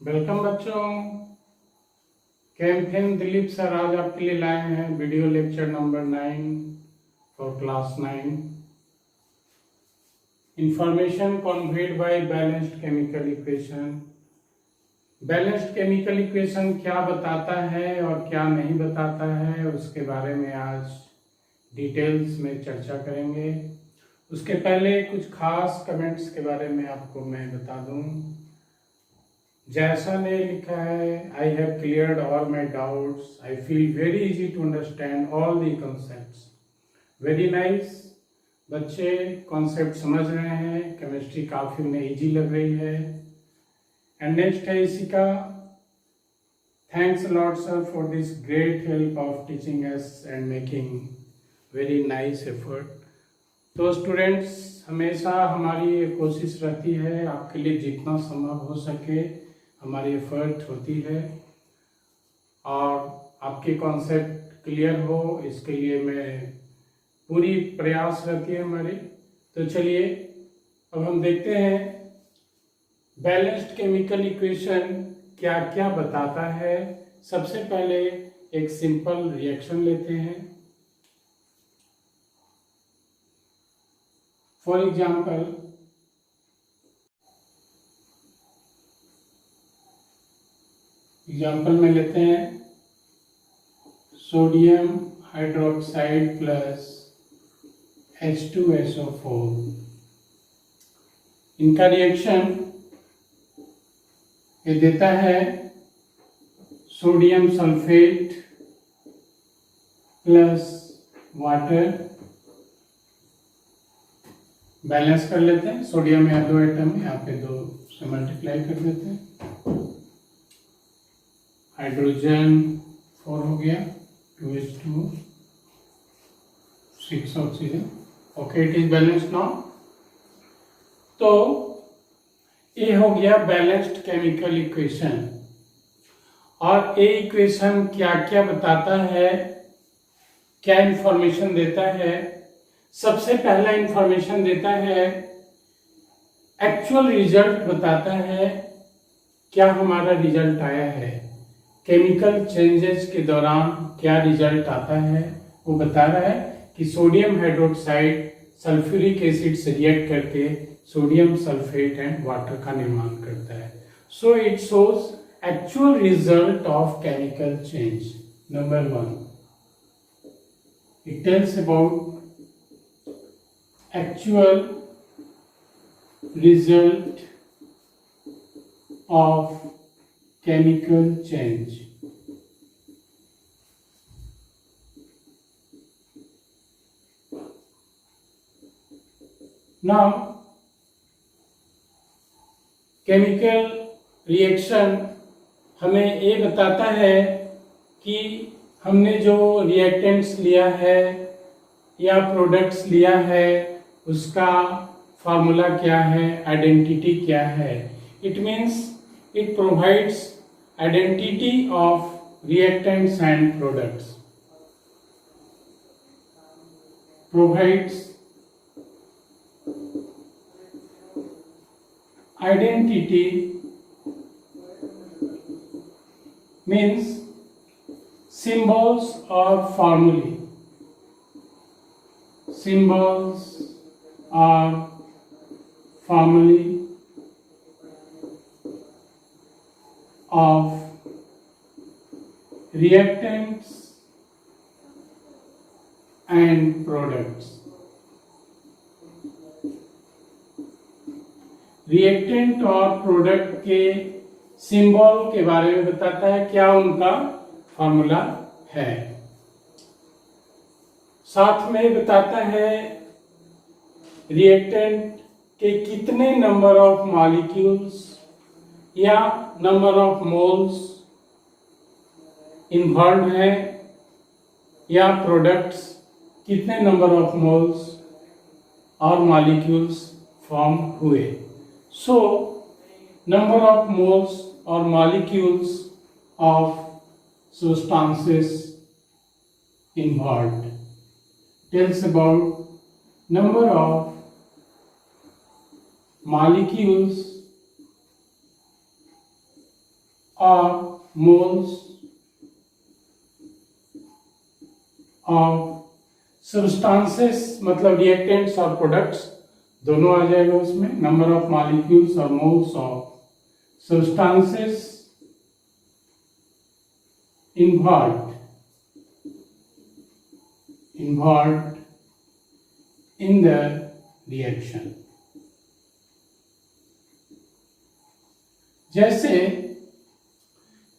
Welcome बच्चों। Campaign Dilip sir आज आपके लिए लाए हैं video lecture number 9 for class 9। Information conveyed bye balanced chemical equation. Balanced chemical equation क्या बताता है और क्या नहीं बताता है, उसके बारे में आज डिटेल्स में चर्चा करेंगे। उसके पहले कुछ खास कमेंट्स के बारे में आपको मैं बता दूं। जैसा ने लिखा है, I have cleared all my doubts, I feel very easy to understand all the concepts. Very nice, बच्चे कॉन्सेप्ट समझ रहे हैं, केमिस्ट्री काफ़ी उन्हें इजी लग रही है। एंड नेक्स्ट है इसी का, thanks lot sir for this great help of teaching us and making very nice effort. तो स्टूडेंट्स, हमेशा हमारी ये कोशिश रहती है आपके लिए जितना संभव हो सके हमारी एफर्ट होती है और आपके कॉन्सेप्ट क्लियर हो, इसके लिए मैं पूरी प्रयास रहती है हमारी। तो चलिए अब हम देखते हैं बैलेंस्ड केमिकल इक्वेशन क्या क्या बताता है। सबसे पहले एक सिंपल रिएक्शन लेते हैं। फॉर एग्जाम्पल में लेते हैं सोडियम हाइड्रोक्साइड प्लस H2SO4। इनका रिएक्शन ये देता है sodium sulphate plus water. Balance कर लेते हैं। सोडियम में दो एटम है, यहाँ पे 2 से मल्टीप्लाई कर देते हैं। हाइड्रोजन 4 हो गया, 2H2, 6 oxygen. Okay, it is balanced now. तो ये हो गया बैलेंस्ड केमिकल इक्वेशन। और ये इक्वेशन क्या क्या बताता है, क्या इंफॉर्मेशन देता है। सबसे पहला इंफॉर्मेशन देता है एक्चुअल रिजल्ट, बताता है क्या हमारा रिजल्ट आया है, केमिकल चेंजेस के दौरान क्या रिजल्ट आता है। वो बता रहा है कि सोडियम हाइड्रोक्साइड सल्फ्यूरिक एसिड से रिएक्ट करके सोडियम सल्फेट एंड वाटर का निर्माण करता है। So it shows actual result of chemical change. Number 1, it tells about actual result of chemical change. Now, chemical reaction हमें ये बताता है कि हमने जो रिएक्टेंट्स लिया है या प्रोडक्ट्स लिया है उसका फॉर्मूला क्या है, आइडेंटिटी क्या है। It means it provides identity of reactants and products, provides identity means symbols or formulae, symbols or formulae of reactants and products. Reactant और प्रोडक्ट के सिंबल के बारे में बताता है, क्या उनका फॉर्मूला है। साथ में बताता है रिएक्टेंट के कितने नंबर ऑफ मॉलिक्यूल्स या नंबर ऑफ मोल्स इन्वॉल्व हैं, या प्रोडक्ट्स कितने नंबर ऑफ मोल्स और मॉलिक्यूल्स फॉर्म हुए। सो नंबर ऑफ मोल्स और molecules of substances involved tells about number of molecules or moles of substances, मतलब reactants और products दोनों आ जाएगा उसमें. number of molecules or moles of substances involved in the reaction. जैसे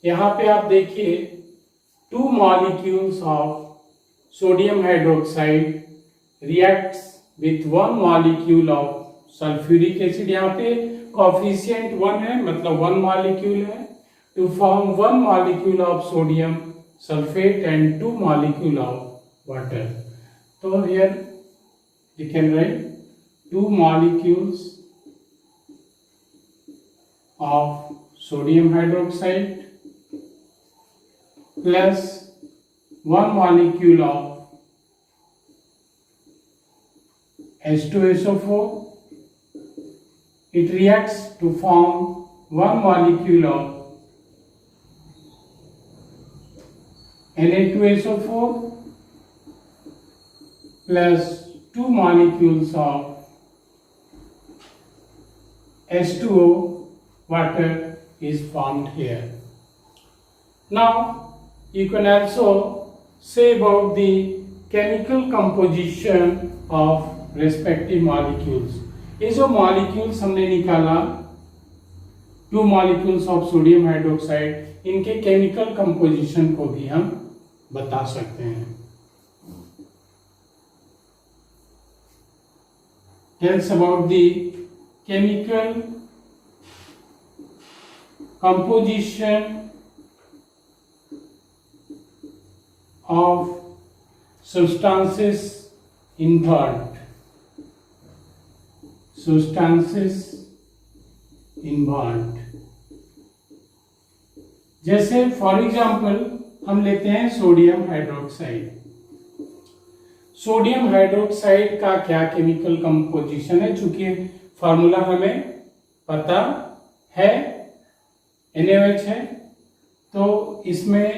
यहाँ पे आप देखिए 2 molecules of sodium hydroxide reacts with 1 molecule of sulfuric acid. यहाँ पे coefficient 1 है, मतलब 1 molecule है, to form 1 molecule of sodium sulfate and 2 molecule of water. So here we can write 2 molecules of sodium hydroxide plus 1 molecule of H2SO4. It reacts to form 1 molecule of Na2SO4 plus 2 molecules of H2O water is formed here. Now you can also say about the chemical composition of respective molecules. ये जो molecules हमने निकाला 2 molecules of sodium hydroxide, इनके chemical composition को भी हम बता सकते हैं. Tells about the chemical composition of substances involved. जैसे फॉर एग्जाम्पल हम लेते हैं सोडियम हाइड्रोक्साइड. सोडियम हाइड्रोक्साइड का क्या केमिकल कंपोजिशन है, चूंकि फॉर्मूला हमें पता है NaOH है, तो इसमें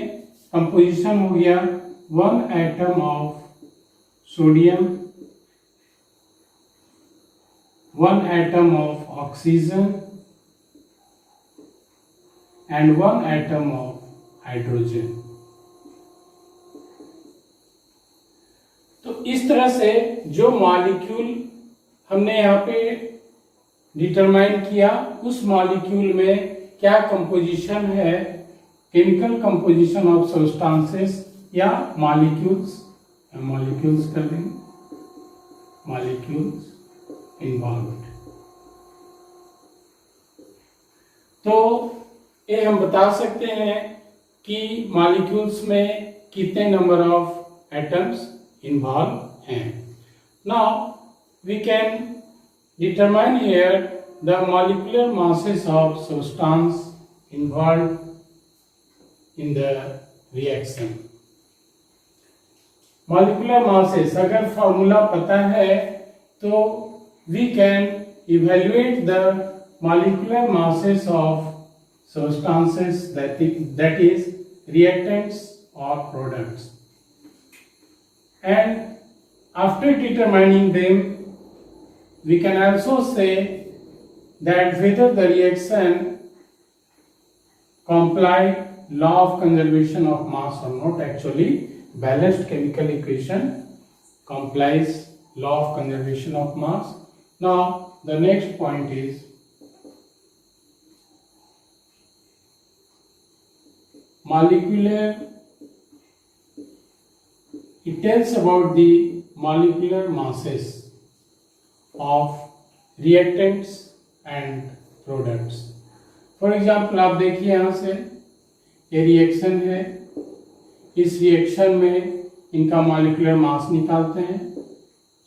कंपोजिशन हो गया 1 atom of sodium, 1 atom of oxygen and 1 atom of hydrogen. तो इस तरह से जो मॉलिक्यूल हमने यहाँ पे डिटरमाइन किया, उस मॉलिक्यूल में क्या कंपोजिशन है, केमिकल कंपोजिशन ऑफ सब्सटेंसेस या मॉलिक्यूल्स कर देंगे, मॉलिक्यूल्स इन्वॉल्व्ड. तो ये हम बता सकते हैं कि मॉलिक्यूल्स में कितने नंबर ऑफ एटम्स इन्वॉल्व हैं. Now we can determine here the molecular masses of substance involve in the reaction. Molecular masses अगर फॉर्मूला पता है तो we can evaluate the molecular masses of substances, that is reactants or products, and after determining them we can also say that whether the reaction comply law of conservation of mass or not. Actually balanced chemical equation complies law of conservation of mass. Now the next point is molecular. It tells about the molecular masses of reactants and products. For example, आप देखिए यहाँ से ये reaction है, इस reaction में इनका molecular mass निकालते हैं.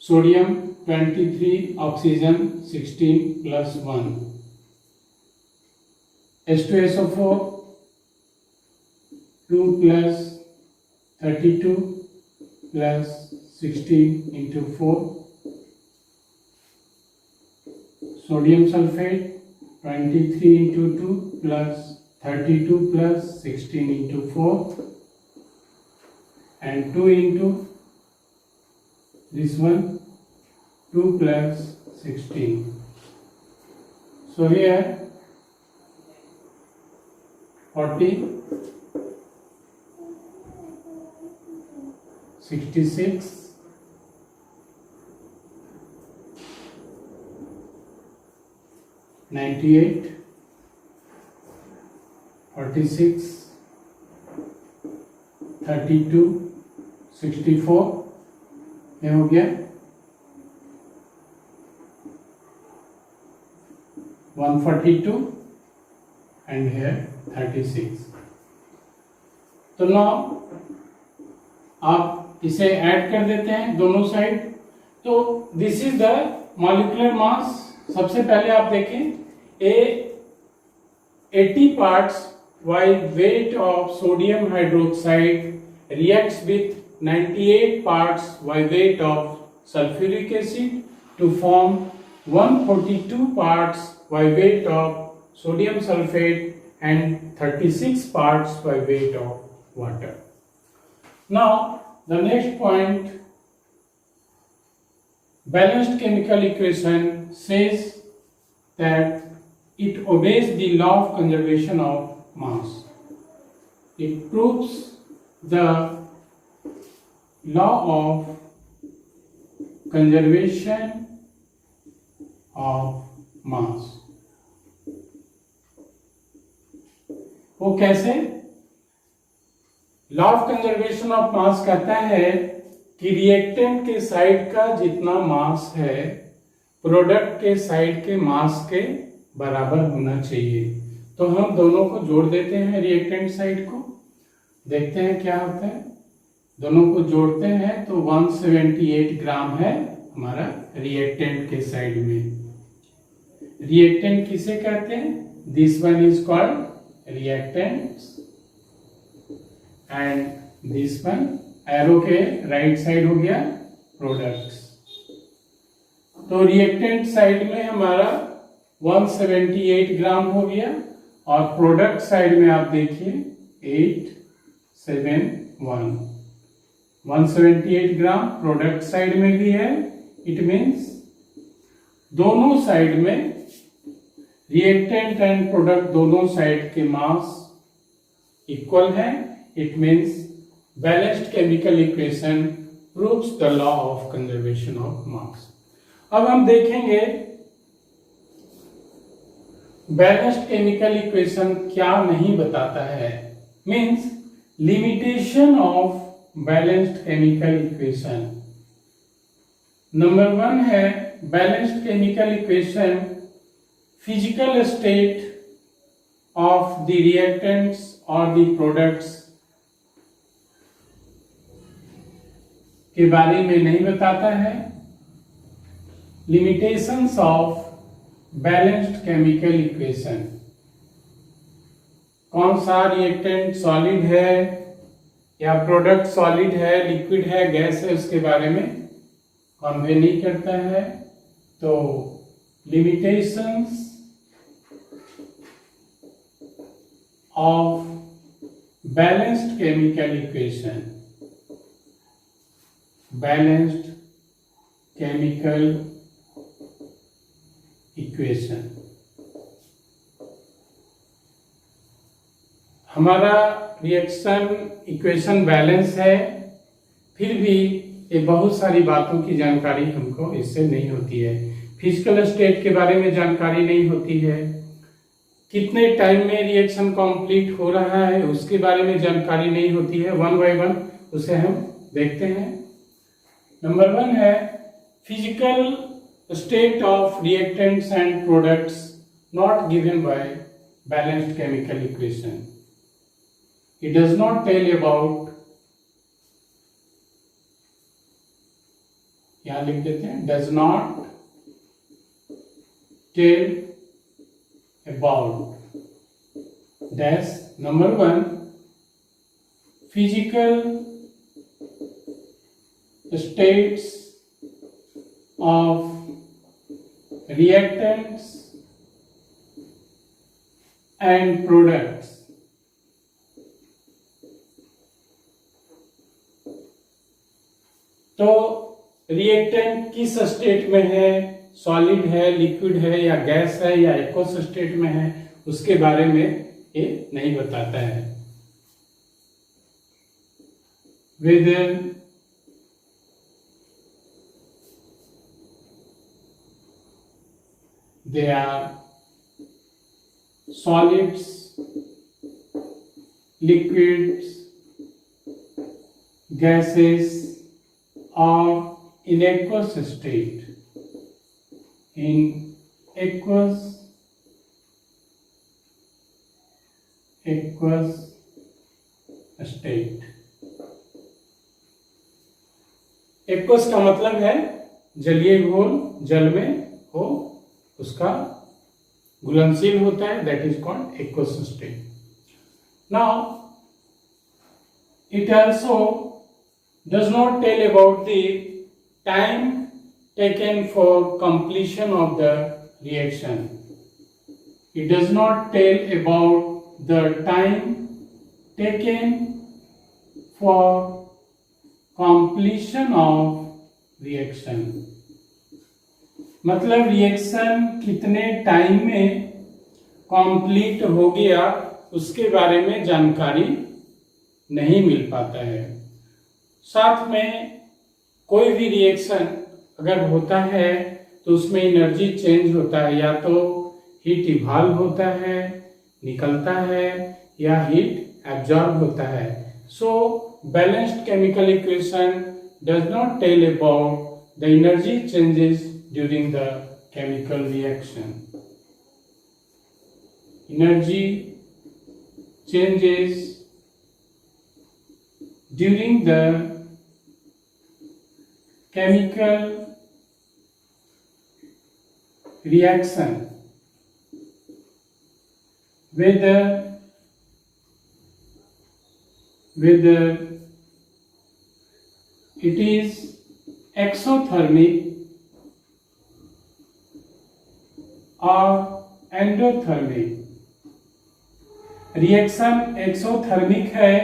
Sodium 23, oxygen 16 plus 1, H2SO4 2 plus 32 plus 16 into 4, sodium sulfate 23 into 2 plus 32 plus 16 into 4 and 2 into this one 2 plus 16. So here 40 66 98 46 32 64 ये हो गया 142 and here 36. तो now आप इसे ऐड कर देते हैं दोनों साइड। तो this is the molecular mass. सबसे पहले आप देखें ए 80 parts while weight of sodium hydroxide reacts with 98 parts while weight of sulfuric acid to form 142 parts by weight of sodium sulfate and 36 parts by weight of water. Now the next point, balanced chemical equation says that it obeys the law of conservation of mass. It proves the law of conservation of mass. वो कैसे? Law of conservation of mass कहता है कि reactant के side का जितना मास है product के साइड के मास के बराबर होना चाहिए। तो हम दोनों को जोड़ देते हैं, रिएक्टेंट साइड को, देखते हैं क्या होता है। दोनों को जोड़ते हैं तो 178 ग्राम है हमारा रिएक्टेंट के साइड में। रिएक्टेंट किसे कहते हैं? This one is called reactants and this one arrow के राइट साइड हो गया प्रोडक्ट्स। तो रिएक्टेंट साइड में हमारा 178 ग्राम हो गया और प्रोडक्ट साइड में आप देखिए 871 178 ग्राम प्रोडक्ट साइड में भी है। इट मीन्स दोनों साइड में रिएक्टेंट एंड प्रोडक्ट दोनों साइड के मास इक्वल है। It means balanced chemical equation proves the law of conservation of mass. अब हम देखेंगे बैलेंस्ड केमिकल इक्वेशन क्या नहीं बताता है। Means limitation of balanced chemical equation. Number 1 है balanced chemical equation physical state of the reactants और द प्रोडक्ट्स के बारे में नहीं बताता है। Limitations of balanced chemical equation, कौन सा रिएक्टेंट सॉलिड है या प्रोडक्ट सॉलिड है, लिक्विड है, गैस है, उसके बारे में कन्वे नहीं करता है। तो limitations of balanced chemical equation, balanced chemical equation. हमारा रिएक्शन इक्वेशन बैलेंस है, फिर भी ये बहुत सारी बातों की जानकारी हमको इससे नहीं होती है। फिजिकल स्टेट के बारे में जानकारी नहीं होती है, कितने टाइम में रिएक्शन कंप्लीट हो रहा है उसके बारे में जानकारी नहीं होती है। वन बाय वन उसे हम देखते हैं। नंबर 1 है physical state of reactants and products not given by balanced chemical equation. It does not tell about, यहां लिख देते हैं, does not tell about dash number 1 physical states of reactants and products reactant किस state में है, solid है, liquid है या गैस है या एक्वस स्टेट में है, उसके बारे में ये नहीं बताता है। whether they are solids, liquids, gases or in aqueous state. In aqueous state. Aqueous का मतलब है जलीय घोल, जल में हो उसका घुलनशील होता है, that is called aqueous state. Now it also does not tell about the time taken for completion of the reaction. It does not tell about the time taken for completion of reaction. मतलब reaction कितने time में complete हो गया उसके बारे में जानकारी नहीं मिल पाता है. साथ में कोई भी रिएक्शन अगर होता है तो उसमें एनर्जी चेंज होता है, या तो हीट इवॉल्व होता है, निकलता है, या हीट एब्जॉर्ब होता है. So balanced chemical equation does not tell about the energy changes during the chemical reaction. Energy changes during the chemical reaction, whether it is exothermic or endothermic. Reaction exothermic है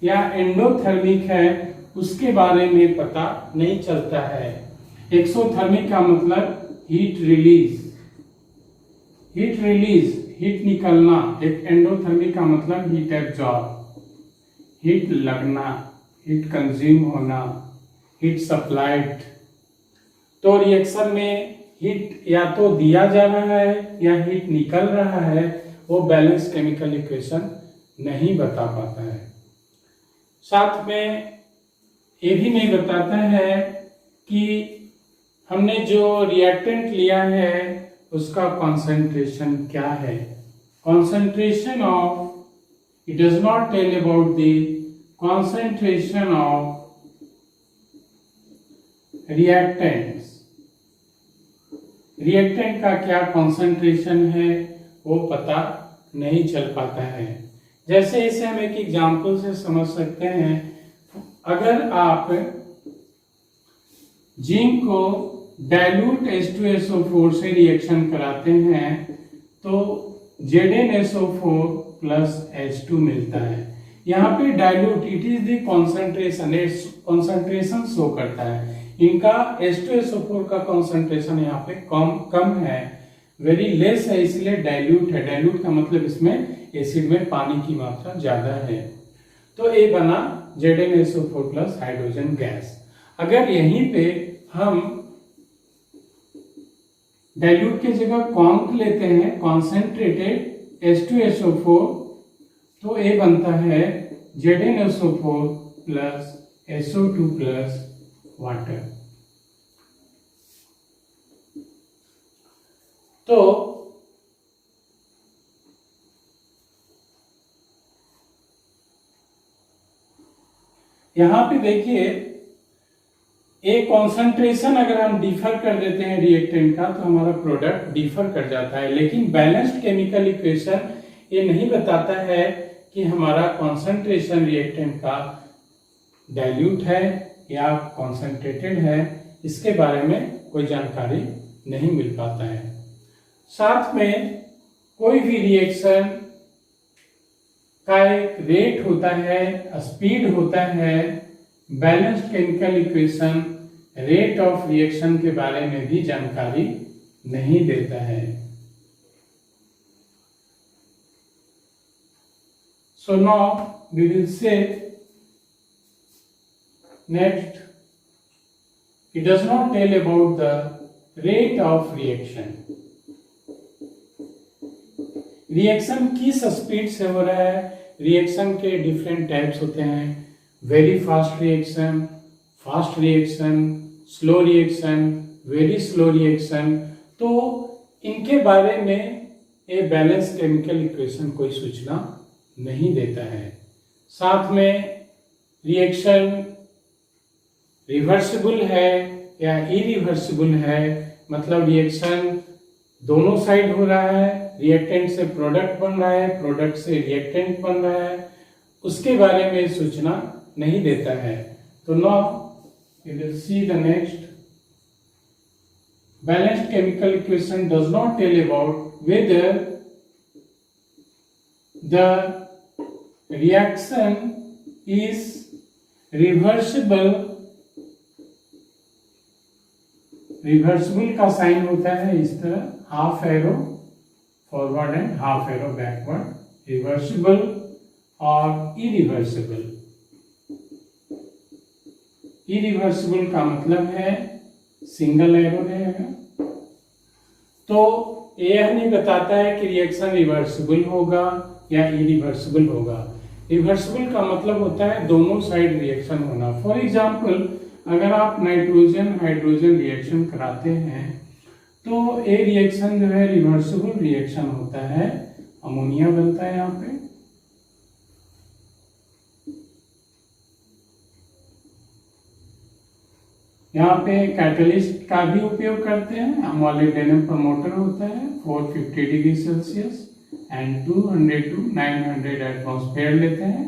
या endothermic है उसके बारे में पता नहीं चलता है. एक्सोथर्मिक का मतलब हीट रिलीज, हीट निकलना. एक एंडोथर्मिक का मतलब हीट एब्जॉर्ब, हीट लगना, हीट कंज्यूम होना, हीट सप्लाइड. तो रिएक्शन में हीट या तो दिया जा रहा है या हीट निकल रहा है, वो बैलेंस केमिकल इक्वेशन नहीं बता पाता है. साथ में ये भी नहीं बताता है कि हमने जो रिएक्टेंट लिया है उसका कॉन्सेंट्रेशन क्या है. Concentration of, it does not tell about the concentration of reactants. Reactant का क्या कॉन्सेंट्रेशन है वो पता नहीं चल पाता है. जैसे इसे हम एक एग्जाम्पल से समझ सकते हैं. अगर आप जिंक को डाइल्यूट H2SO4 से रिएक्शन कराते हैं तो ZnSO4 प्लस H2 मिलता है. यहाँ पे dilute it is the concentration show करता है. इनका H2SO4 का कॉन्सेंट्रेशन यहाँ पे कम है, वेरी लेस है, इसलिए डाइल्यूट है. डाइल्यूट का मतलब इसमें एसिड में पानी की मात्रा ज्यादा है. तो ये बना ZnSO4 प्लस हाइड्रोजन गैस. अगर यहीं पे हम डाइल्यूट की जगह कॉन्क लेते हैं, कॉन्सेंट्रेटेड H2SO4, तो ये बनता है ZnSO4 plus SO2 plus water. तो यहां पे देखिए एक कॉन्सेंट्रेशन अगर हम डिफर कर देते हैं रिएक्टेंट का तो हमारा प्रोडक्ट डिफर कर जाता है. लेकिन बैलेंस्ड केमिकल इक्वेशन ये नहीं बताता है कि हमारा कॉन्सेंट्रेशन रिएक्टेंट का डाइल्यूट है या कॉन्सेंट्रेटेड है. इसके बारे में कोई जानकारी नहीं मिल पाता है. साथ में कोई भी रिएक्शन का एक रेट होता है, स्पीड होता है. Balanced chemical equation rate of reaction के बारे में भी जानकारी नहीं देता है। So now we will say next, it does not tell about the rate of reaction. Reaction किस स्पीड से हो रहा है? रिएक्शन के डिफरेंट टाइप्स होते हैं, very fast reaction, fast reaction, slow reaction, very slow reaction. तो इनके बारे में ये बैलेंस केमिकल इक्वेशन कोई सूचना नहीं देता है। साथ में रिएक्शन रिवर्सिबल है या इरिवर्सिबल है, मतलब रिएक्शन दोनों साइड हो रहा है, रिएक्टेंट से प्रोडक्ट बन रहा है, प्रोडक्ट से रिएक्टेंट बन रहा है, उसके बारे में सूचना नहीं देता है। तो now we will see the next, balanced chemical equation does not tell about whether the reaction is reversible। Reversible का साइन होता है इस तरह, half arrow forward and half arrow backward, reversible और इरिवर्सिबल। इरिवर्सिबल का मतलब है सिंगल एरो रहेगा। तो यह नहीं बताता है कि रिएक्शन रिवर्सिबल होगा या इरिवर्सिबल होगा। रिवर्सिबल का मतलब होता है दोनों साइड रिएक्शन होना। फॉर एग्जाम्पल, अगर आप नाइट्रोजन हाइड्रोजन रिएक्शन कराते हैं तो ये रिएक्शन जो है रिवर्सिबल रिएक्शन होता है, अमोनिया बनता है यहाँ पे। यहाँ पे कैटलिस्ट का भी उपयोग करते हैं, मॉलिब्डेनम प्रमोटर होता है 450 degree Celsius and 200 to 900 atmosphere लेते हैं।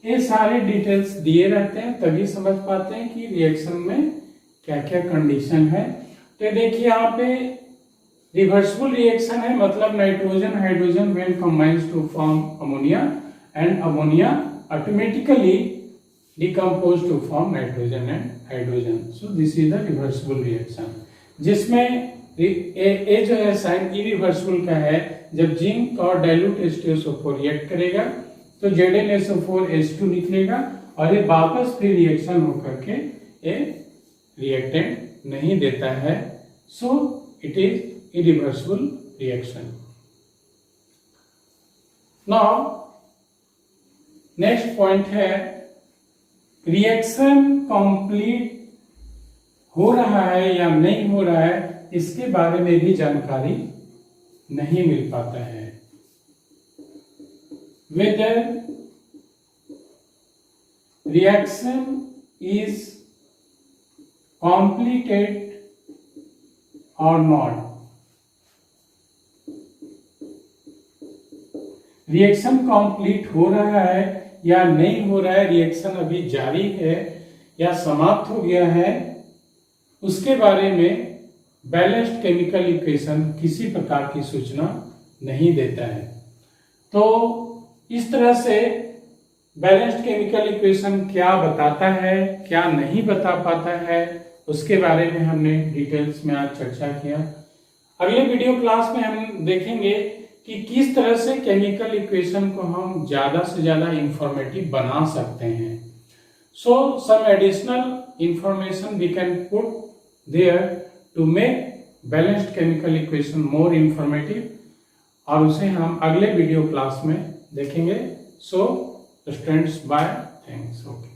ये सारे डिटेल्स दिए रहते हैं, तभी समझ पाते हैं कि रिएक्शन में क्या क्या कंडीशन है। तो देखिए यहाँ पे रिवर्सिबल रिएक्शन है, मतलब nitrogen hydrogen when combines to form ammonia and ammonia automatically decompose to form nitrogen and hydrogen. So this is the reversible reaction, जिसमें ये जो है साइन इरिवर्सिबल का है। जब जिंक और डाइल्यूट H2SO4 रिएक्ट करेगा तो ZnSO4H2 निकलेगा और ये वापस फिर रिएक्शन होकर के ये रिएक्टेंट नहीं देता है। So it is irreversible reaction. Now next point है, रिएक्शन कंप्लीट हो रहा है या नहीं हो रहा है, इसके बारे में भी जानकारी नहीं मिल पाता है। Whether reaction is completed or not, reaction complete हो रहा है या नहीं हो रहा है, रिएक्शन अभी जारी है या समाप्त हो गया है, उसके बारे में बैलेंस्ड केमिकल इक्वेशन किसी प्रकार की सूचना नहीं देता है। तो इस तरह से बैलेंस्ड केमिकल इक्वेशन क्या बताता है, क्या नहीं बता पाता है, उसके बारे में हमने डिटेल्स में आज चर्चा किया। अगले वीडियो क्लास में हम देखेंगे कि किस तरह से केमिकल इक्वेशन को हम ज्यादा से ज्यादा इंफॉर्मेटिव बना सकते हैं। So some additional information we can put there to make balanced chemical equation more informative, और उसे हम अगले वीडियो क्लास में देखेंगे। So students, bye, thanks. Okay.